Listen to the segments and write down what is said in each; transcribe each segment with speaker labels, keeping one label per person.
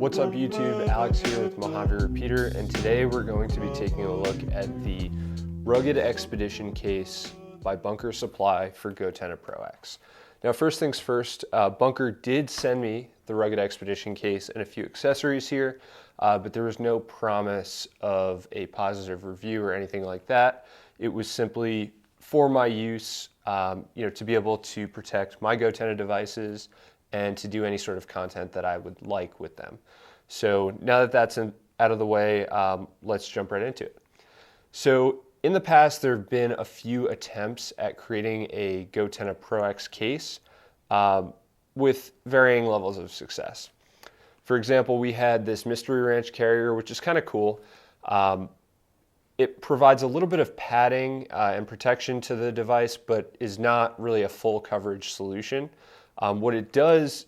Speaker 1: What's up YouTube, Alex here with Mojave Repeater, and today we're going to be taking a look at the Rugged Expedition case by Bunker Supply for goTenna Pro X. Now first things first, Bunker did send me the Rugged Expedition case and a few accessories here, but there was no promise of a positive review or anything like that. It was simply for my use, to be able to protect my goTenna devices and to do any sort of content that I would like with them. So now that that's out of the way, let's jump right into it. So in the past, there have been a few attempts at creating a goTenna Pro X case with varying levels of success. For example, we had this Mystery Ranch carrier, which is kind of cool. It provides a little bit of padding and protection to the device, but is not really a full coverage solution. What it does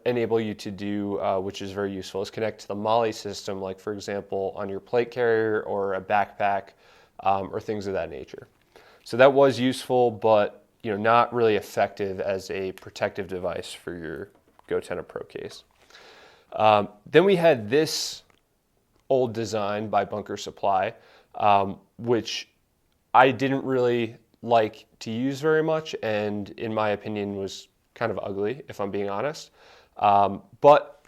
Speaker 1: enable you to do, which is very useful, is connect to the MOLLE system, like for example on your plate carrier or a backpack or things of that nature. So that was useful, but not really effective as a protective device for your goTenna Pro case. Then we had this old design by Bunker Supply, which I didn't really like to use very much, and in my opinion was kind of ugly, if I'm being honest. But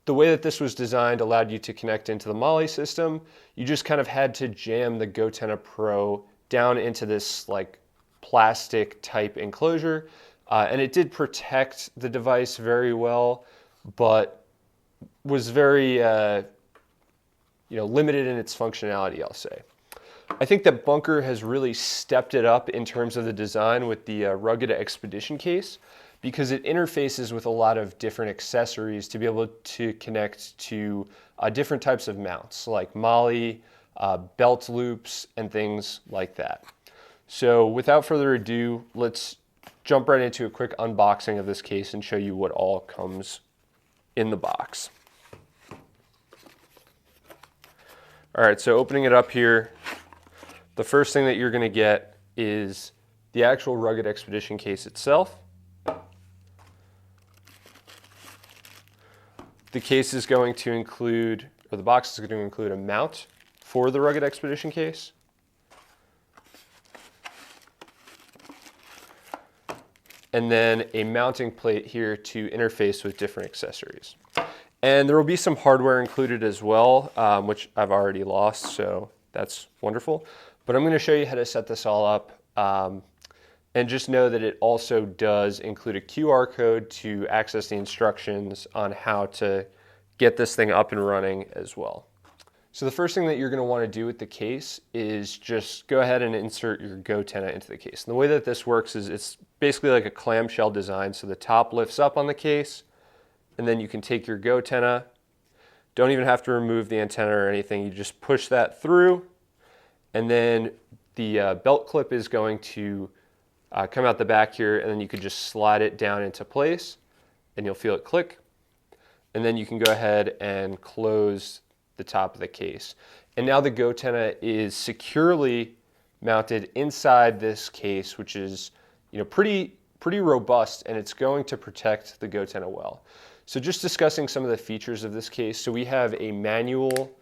Speaker 1: the way that this was designed allowed you to connect into the MOLLE system. You just kind of had to jam the goTenna Pro down into this like plastic type enclosure, and it did protect the device very well, but was very limited in its functionality, I'll say. I think that Bunker has really stepped it up in terms of the design with the Rugged Expedition case, because it interfaces with a lot of different accessories to be able to connect to different types of mounts, like MOLLE, belt loops, and things like that. So without further ado, let's jump right into a quick unboxing of this case and show you what all comes in the box. All right, so opening it up here, the first thing that you're going to get is the actual Rugged Expedition case itself. The case is going to include, or the box is going to include a mount for the Rugged Expedition case. And then a mounting plate here to interface with different accessories. And there will be some hardware included as well, which I've already lost, so that's wonderful. But I'm going to show you how to set this all up. And just know that it also does include a QR code to access the instructions on how to get this thing up and running as well. So the first thing that you're going to want to do with the case is just go ahead and insert your goTenna into the case. And the way that this works is it's basically like a clamshell design. So the top lifts up on the case, and then you can take your goTenna. Don't even have to remove the antenna or anything. You just push that through, and then the belt clip is going to come out the back here, and then you could just slide it down into place and you'll feel it click. And then you can go ahead and close the top of the case. And now the goTenna is securely mounted inside this case, which is pretty robust, and it's going to protect the goTenna well. So just discussing some of the features of this case. So we have a manual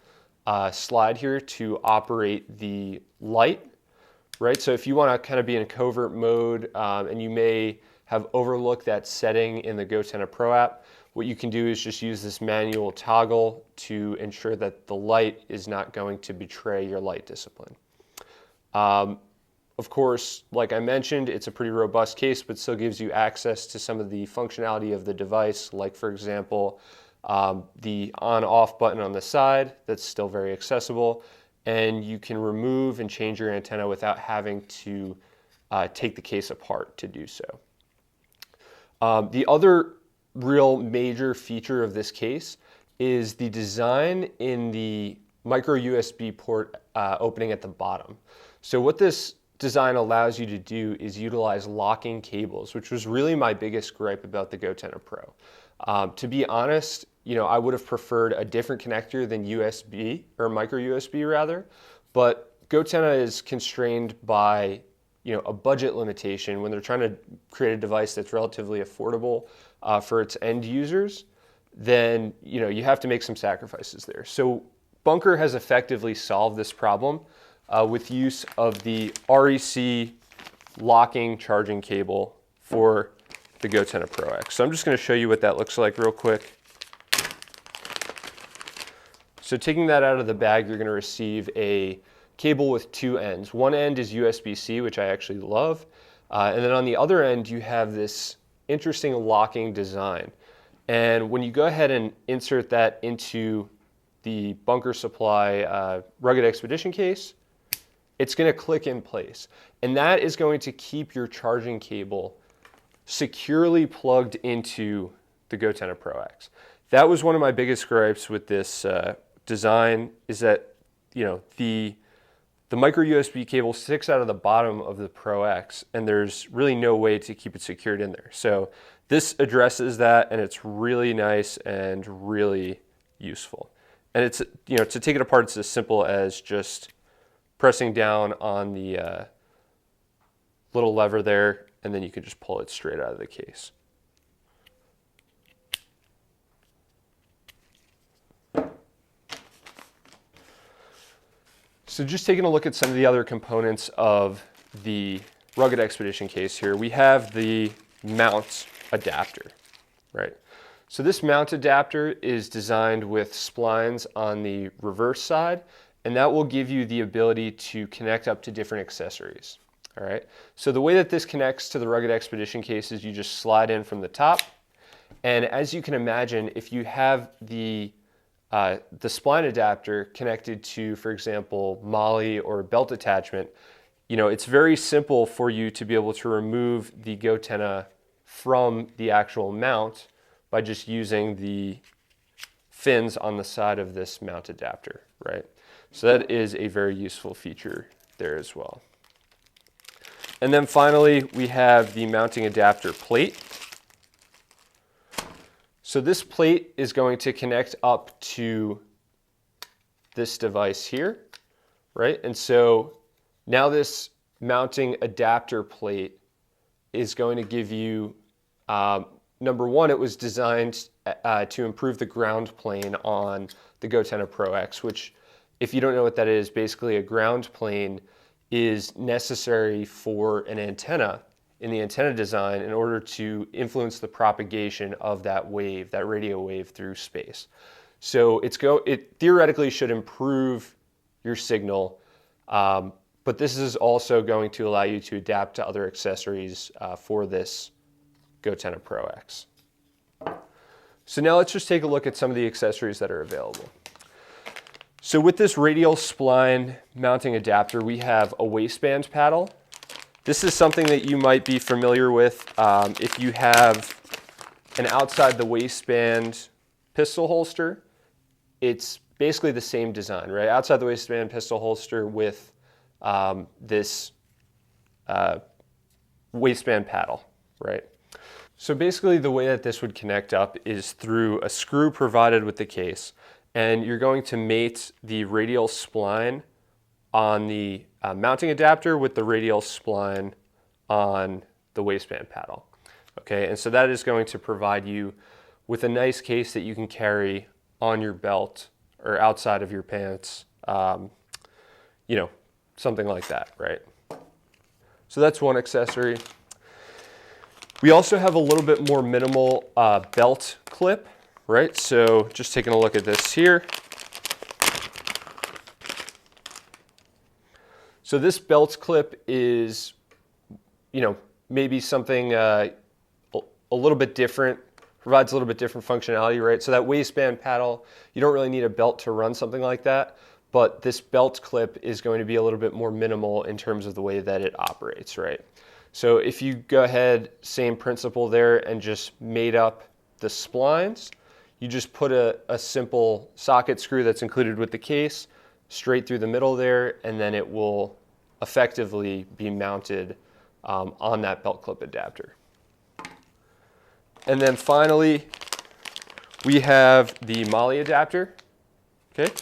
Speaker 1: slide here to operate the light. Right, so if you want to kind of be in a covert mode and you may have overlooked that setting in the goTenna Pro app, what you can do is just use this manual toggle to ensure that the light is not going to betray your light discipline. Of course, like I mentioned, it's a pretty robust case, but still gives you access to some of the functionality of the device, like for example, the on-off button on the side, that's still very accessible. And you can remove and change your antenna without having to take the case apart to do so. The other real major feature of this case is the design in the micro USB port opening at the bottom. So what this design allows you to do is utilize locking cables, which was really my biggest gripe about the goTenna Pro. To be honest, I would have preferred a different connector than USB, or micro USB rather, but goTenna is constrained by a budget limitation when they're trying to create a device that's relatively affordable for its end users. then you have to make some sacrifices there. So Bunker has effectively solved this problem with use of the REC locking charging cable for the goTenna Pro X. So I'm just going to show you what that looks like real quick. So taking that out of the bag, you're going to receive a cable with two ends. One end is USB-C, which I actually love. And then on the other end, you have this interesting locking design. And when you go ahead and insert that into the Bunker Supply Rugged Expedition case, it's going to click in place. And that is going to keep your charging cable securely plugged into the goTenna Pro X. That was one of my biggest gripes with this design, is that the micro USB cable sticks out of the bottom of the Pro X, and there's really no way to keep it secured in there. So this addresses that, and it's really nice and really useful. And it's to take it apart, it's as simple as just pressing down on the little lever there, and then you can just pull it straight out of the case. So just taking a look at some of the other components of the Rugged Expedition case here, we have the mount adapter, right? So this mount adapter is designed with splines on the reverse side, and that will give you the ability to connect up to different accessories, all right? So the way that this connects to the Rugged Expedition case is you just slide in from the top, and as you can imagine, if you have the spline adapter connected to, for example, MOLLE or belt attachment, it's very simple for you to be able to remove the goTenna from the actual mount by just using the fins on the side of this mount adapter, right? So that is a very useful feature there as well. And then finally, we have the mounting adapter plate. So this plate is going to connect up to this device here, right? And so now this mounting adapter plate is going to give you, number one, it was designed to improve the ground plane on the goTenna Pro X, which, if you don't know what that is, basically a ground plane is necessary for an antenna in the antenna design in order to influence the propagation of that wave, that radio wave through space. So it theoretically should improve your signal, but this is also going to allow you to adapt to other accessories for this goTenna Pro X. So now let's just take a look at some of the accessories that are available. So with this radial spline mounting adapter, we have a waistband paddle. This is something that you might be familiar with if you have an outside the waistband pistol holster. It's basically the same design, right? Outside the waistband pistol holster with this waistband paddle, right? So basically the way that this would connect up is through a screw provided with the case, and you're going to mate the radial spline on the mounting adapter with the radial spline on the waistband paddle. Okay, and so that is going to provide you with a nice case that you can carry on your belt or outside of your pants, something like that, right? So that's one accessory. We also have a little bit more minimal belt clip, right? So just taking a look at this here. So this belt clip is, maybe something a little bit different, provides a little bit different functionality, right? So that waistband paddle, you don't really need a belt to run something like that, but this belt clip is going to be a little bit more minimal in terms of the way that it operates, right? So if you go ahead, same principle there, and just mate up the splines, you just put a simple socket screw that's included with the case straight through the middle there, and then it will effectively be mounted on that belt clip adapter. And then finally, we have the MOLLE adapter, okay?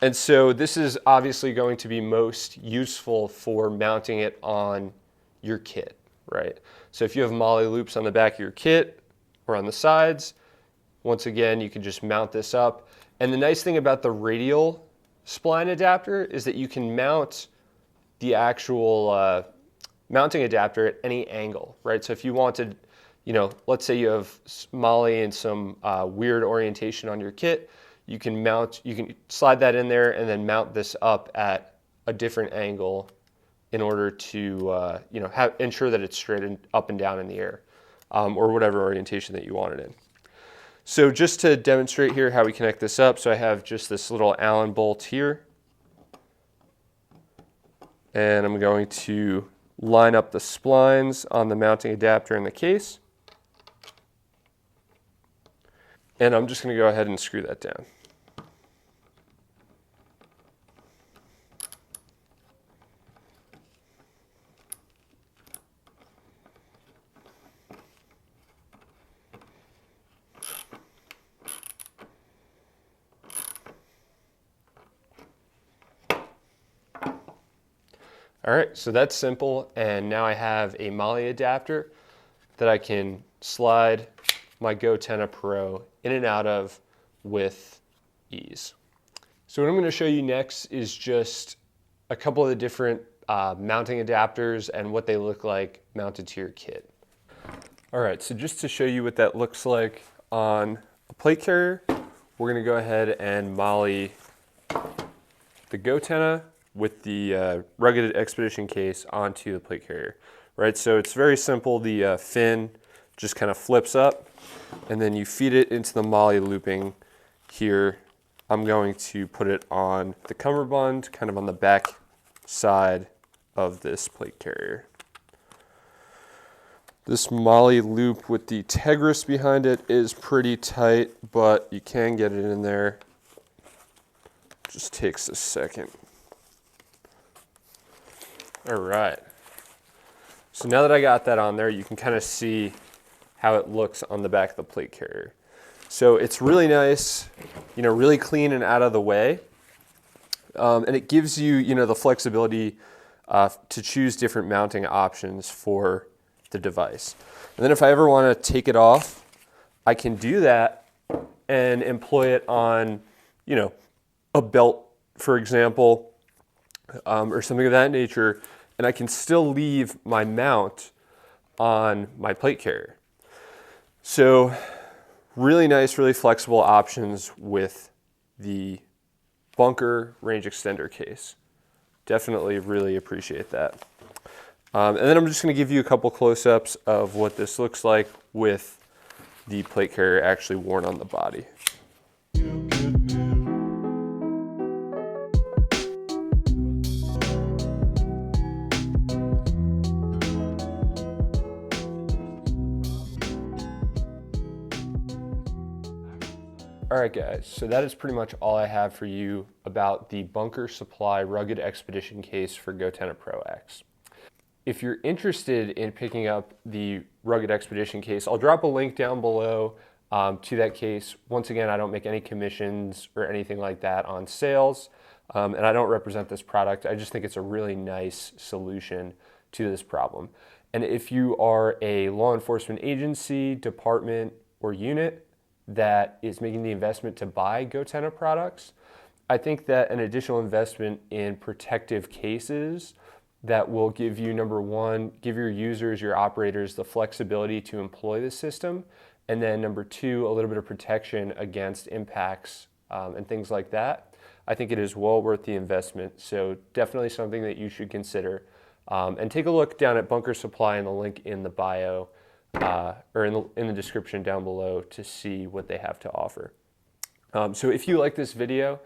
Speaker 1: And so this is obviously going to be most useful for mounting it on your kit, right? So if you have MOLLE loops on the back of your kit or on the sides, once again, you can just mount this up. And the nice thing about the radial spline adapter is that you can mount the actual mounting adapter at any angle, right? So if you wanted, let's say you have MOLLE and some weird orientation on your kit, you can slide that in there and then mount this up at a different angle in order to, ensure that it's straight and up and down in the air, or whatever orientation that you want it in. So just to demonstrate here how we connect this up, so I have just this little Allen bolt here, and I'm going to line up the splines on the mounting adapter in the case, and I'm just going to go ahead and screw that down. All right, so that's simple, and now I have a MOLLE adapter that I can slide my goTenna Pro in and out of with ease. So what I'm going to show you next is just a couple of the different mounting adapters and what they look like mounted to your kit. All right, so just to show you what that looks like on a plate carrier, we're going to go ahead and MOLLE the goTenna with the rugged expedition case onto the plate carrier, right? So it's very simple. The fin just kind of flips up, and then you feed it into the MOLLE looping here. I'm going to put it on the cummerbund, kind of on the back side of this plate carrier. This MOLLE loop with the Tegris behind it is pretty tight, but you can get it in there. Just takes a second. All right. So now that I got that on there, you can kind of see how it looks on the back of the plate carrier. So it's really nice, really clean and out of the way. And it gives you, the flexibility to choose different mounting options for the device. And then if I ever want to take it off, I can do that and employ it on, a belt, for example, or something of that nature, and I can still leave my mount on my plate carrier. So really nice, really flexible options with the bunker range extender case. Definitely really appreciate that. And then I'm just going to give you a couple close-ups of what this looks like with the plate carrier actually worn on the body. All right, guys, so that is pretty much all I have for you about the Bunker Supply Rugged Expedition case for goTenna Pro X. If you're interested in picking up the Rugged Expedition case, I'll drop a link down below to that case. Once again, I don't make any commissions or anything like that on sales, and I don't represent this product. I just think it's a really nice solution to this problem. And if you are a law enforcement agency, department, or unit that is making the investment to buy goTenna products, I think that an additional investment in protective cases that will give you, number one, give your users, your operators, the flexibility to employ the system, and then number two, a little bit of protection against impacts and things like that. I think it is well worth the investment, so definitely something that you should consider. And take a look down at Bunker Supply and the link in the bio, or in the description down below to see what they have to offer. So if you like this video,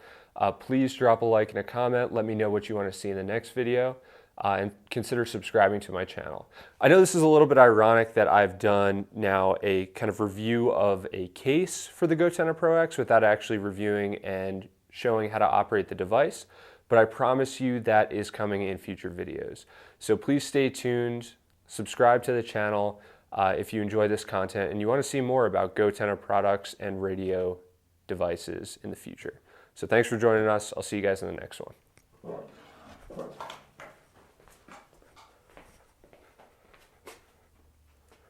Speaker 1: please drop a like and a comment. Let me know what you want to see in the next video, and consider subscribing to my channel. I know this is a little bit ironic that I've done now a kind of review of a case for the goTenna Pro X without actually reviewing and showing how to operate the device, but I promise you that is coming in future videos. So please stay tuned, subscribe to the channel, if you enjoy this content and you want to see more about goTenna products and radio devices in the future. So thanks for joining us. I'll see you guys in the next one.